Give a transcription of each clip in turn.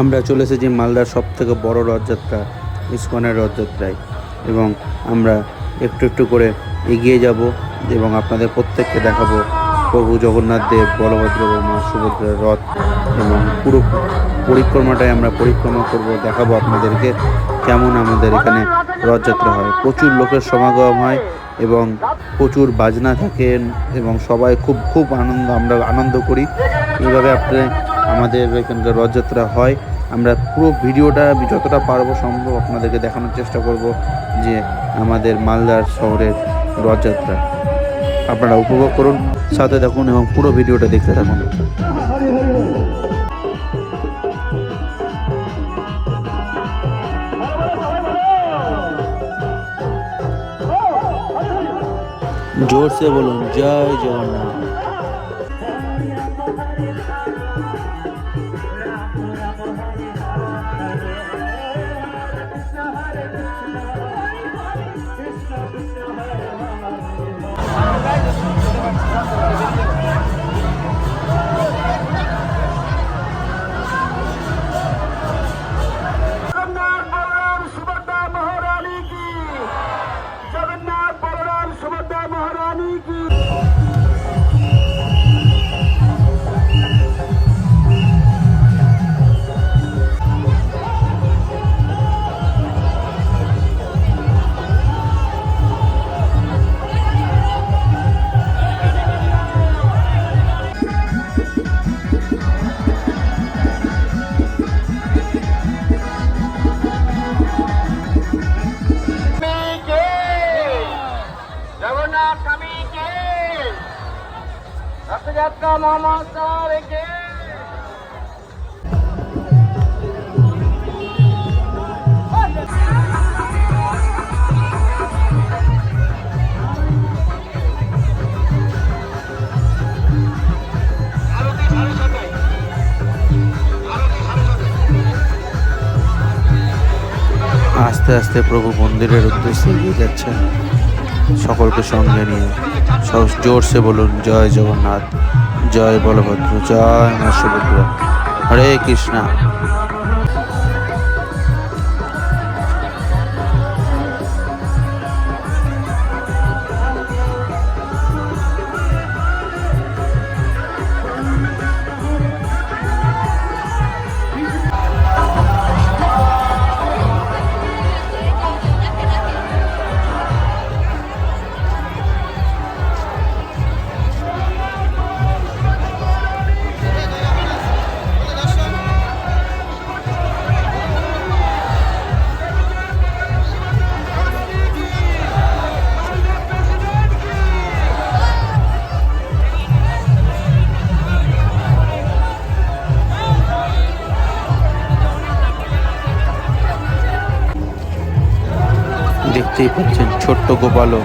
আমরা চলে এসেছি মালদার সবথেকে বড় রথযাত্রা ইসকনের রথযাত্রায়, এবং আমরা একটু একটু করে এগিয়ে যাব এবং আপনাদের প্রত্যেককে দেখাবো প্রভু জগন্নাথ দেব, বলভদ্র এবং মা সুভদ্রার রথ, এবং পুরো পরিক্রমাটাই আমরা পরিক্রমা করব, দেখাবো আপনাদেরকে কেমন আমাদের এখানে রথযাত্রা হয়। প্রচুর লোকের সমাগম হয় এবং প্রচুর বাজনা থাকেন এবং সবাই খুব আমরা আনন্দ করি। এইভাবে আমাদের এখানকার রথযাত্রা হয়। আমরা পুরো ভিডিওটা যতটা পারবো সম্ভব আপনাদেরকে দেখানোর চেষ্টা করব যে আমাদের মালদার শহরের রথযাত্রা আপনারা উপভোগ করুন, সাথে দেখুন এবং পুরো ভিডিওটা দেখতে থাকুন। जोर से बोलूं जय जगन्नाथ। रथयात्रा महोत्सव के আস্তে আস্তে প্রভু মন্দিরের উদ্দেশ্যে এগিয়ে যাচ্ছেন সকলকে সঙ্গে নিয়ে। সব জোরসে বলুন জয় জগন্নাথ, জয় বলভদ্র, জয় মা সুভদ্রা, হরে কৃষ্ণা। দেখতেই পাচ্ছেন ছোট্ট গোপালও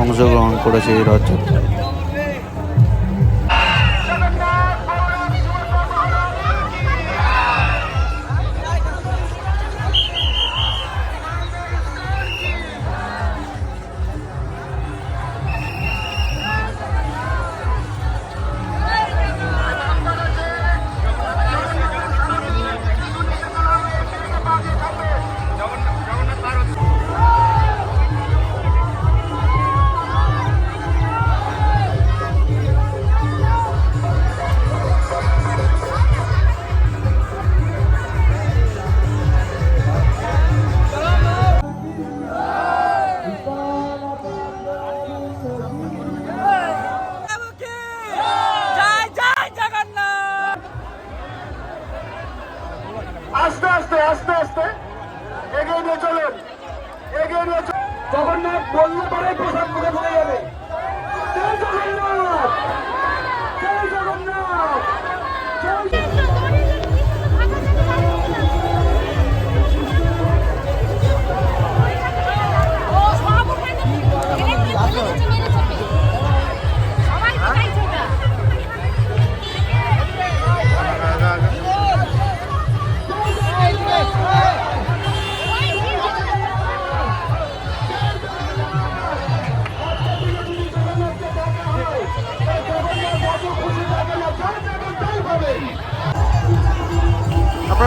অংশগ্রহণ করেছে এই রথযাত্রায়। আস্তে আস্তে আস্তে আস্তে এগিয়ে নিয়ে চলুন, এগিয়ে নিয়ে চলুন। জগন্নাথ বললে পরে প্রসাদ মুখে ঢুকে যাবে। জয় জগন্নাথ, জয় জগন্নাথ, জয়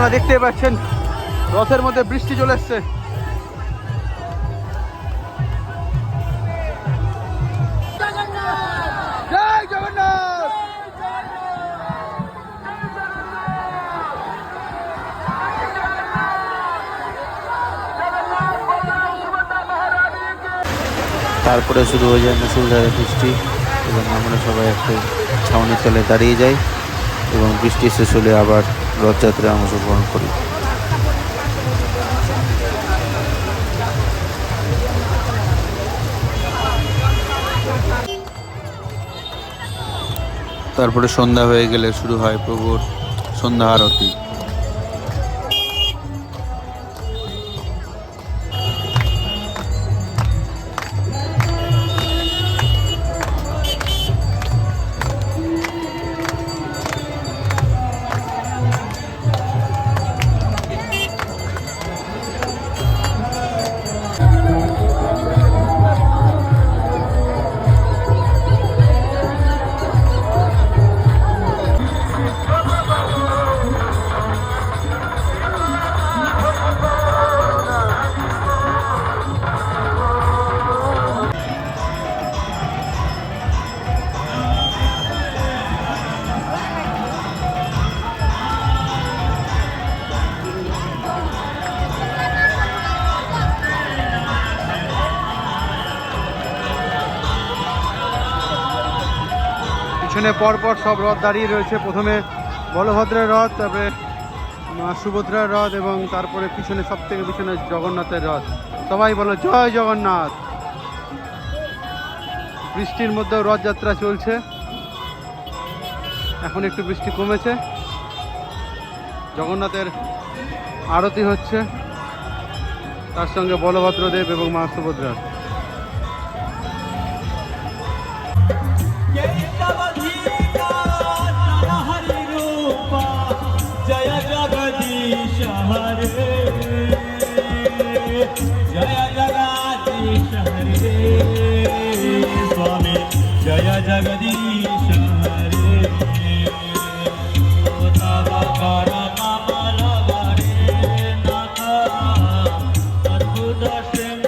আপনারা দেখতে পাচ্ছেন রথের মধ্যে বৃষ্টি চলে এসছে। জয় জগন্নাথ। তারপরে শুরু হয়ে যায় মুষলধারে বৃষ্টি এবং আমরা সবাই একটা ছাউনির তলে দাঁড়িয়ে যাই এবং বৃষ্টি শেষ হলে আবার রথযাত্রায় অংশগ্রহণ করি। তারপরে সন্ধ্যা হয়ে গেলে শুরু হয় প্রভুর সন্ধ্যা আরতি। পিছনে পরপর সব রথ দাঁড়িয়ে রয়েছে। প্রথমে বলভদ্রের রথ, তারপরে মা সুভদ্রার রথ এবং তারপরে পিছনে সব থেকে পিছনে জগন্নাথের রথ। সবাই বলো জয় জগন্নাথ। বৃষ্টির মধ্যেও রথযাত্রা চলছে। এখন একটু বৃষ্টি কমেছে। জগন্নাথের আরতি হচ্ছে, তার সঙ্গে বলভদ্রদেব এবং মা সুভদ্রার। जय जगदीश हरे, जय जगदीश हरे स्वामी, जय जगदीश हरे। तव कर कमल हरे नाथ अद्भुत सिंह।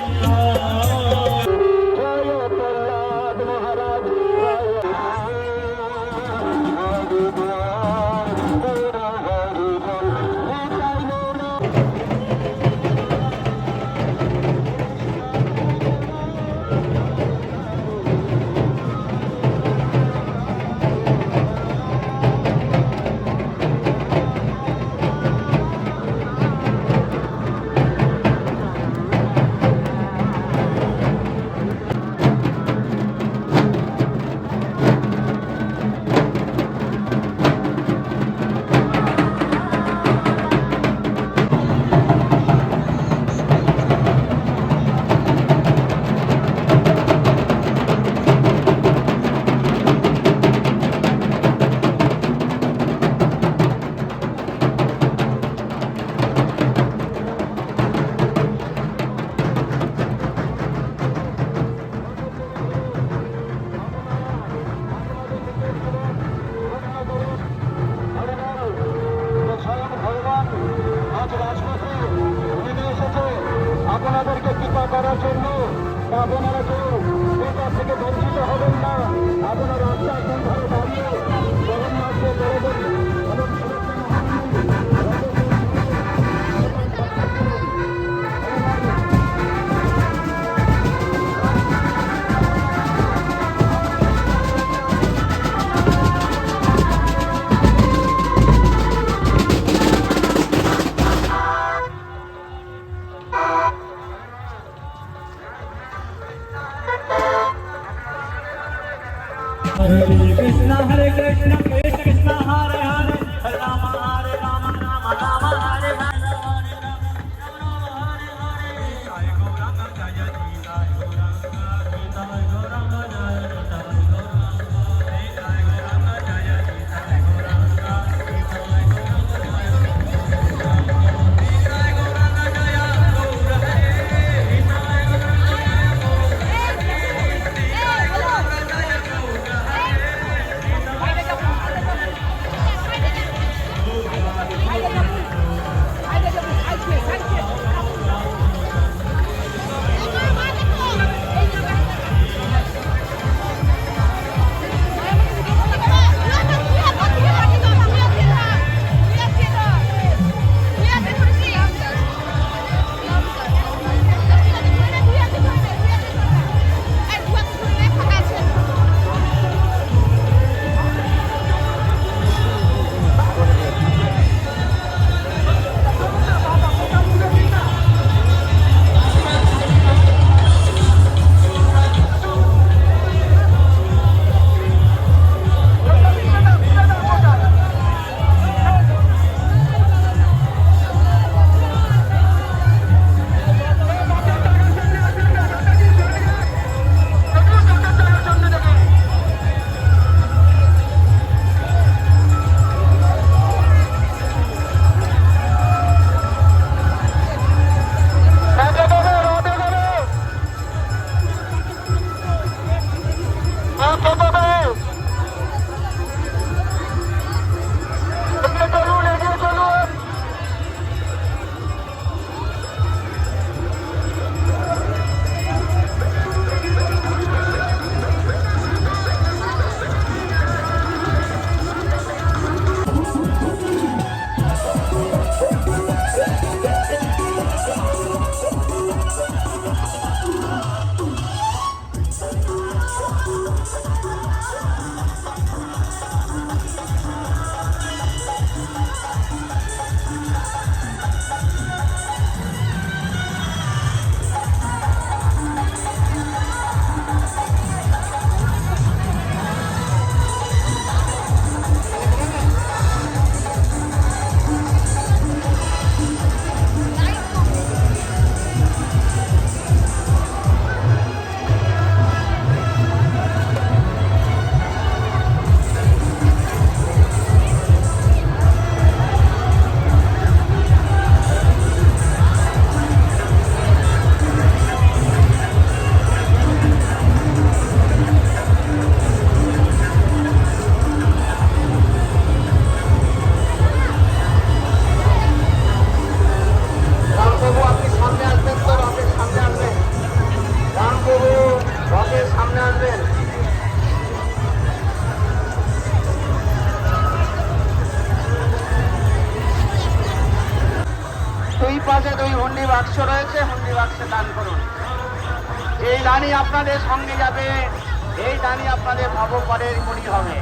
আপনাদেরকে কৃপা করার জন্য আপনারা কেউ এটা থেকে বঞ্চিত হবেন না। আপনারা রাস্তার কোন ধারে দাঁড়িয়ে জগন্নাথকে বড়দের এবং Hare Krishna Krishna Krishna Hare Hare, Hare Rama Rama Rama Hare Hare, Hare Hare Hare Jai Gauranga Jaya Jai Gauranga Jai Gauranga Jai Gauranga Jaya Jai Gauranga তবে এগিয়ে চলুন, এগিয়ে চলুন। রামবাবু আপনি সামনে আসবেন তো, রথের সামনে আসবেন। রামবাবু রথের সামনে আসবেন। দুই পাশে দুই হুন্ডি বাক্স রয়েছে, হুন্ডি বাক্সে দান করুন। এই দানই আপনাদের সঙ্গে যাবে, এই দানই আপনাদের ভবপারের মণি হবে।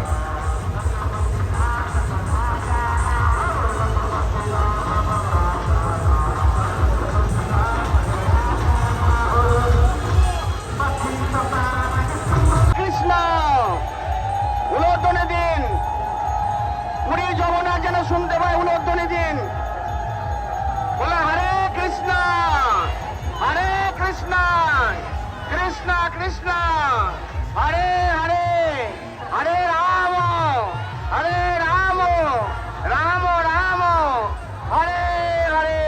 কৃষ্ণ উলোধ্বনি দিন, পুরীর জগন্নাথ যেন শুনতে পায়, উলোধ্বনি দিন। বলে হরে কৃষ্ণ, হরে কৃষ্ণ, কৃষ্ণ কৃষ্ণ, হরে হরে, হরে রাম, হরে রাম, রাম রাম, হরে হরে।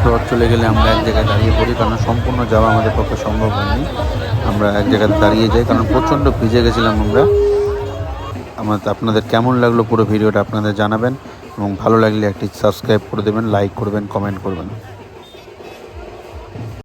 রথ চলে গেলে আমরা এক জায়গায় দাঁড়িয়ে পড়ি, কারণ সম্পূর্ণ যাওয়া আমাদের পক্ষে সম্ভব হয়নি। আমরা এক জায়গায় দাঁড়িয়ে যাই, কারণ প্রচণ্ড ভিজে গেছিলাম আমরা। আপনাদের কেমন লাগলো পুরো ভিডিওটা আপনাদের জানাবেন, এবং ভালো লাগলে একটি সাবস্ক্রাইব করে দেবেন, লাইক করবেন, কমেন্ট করবেন।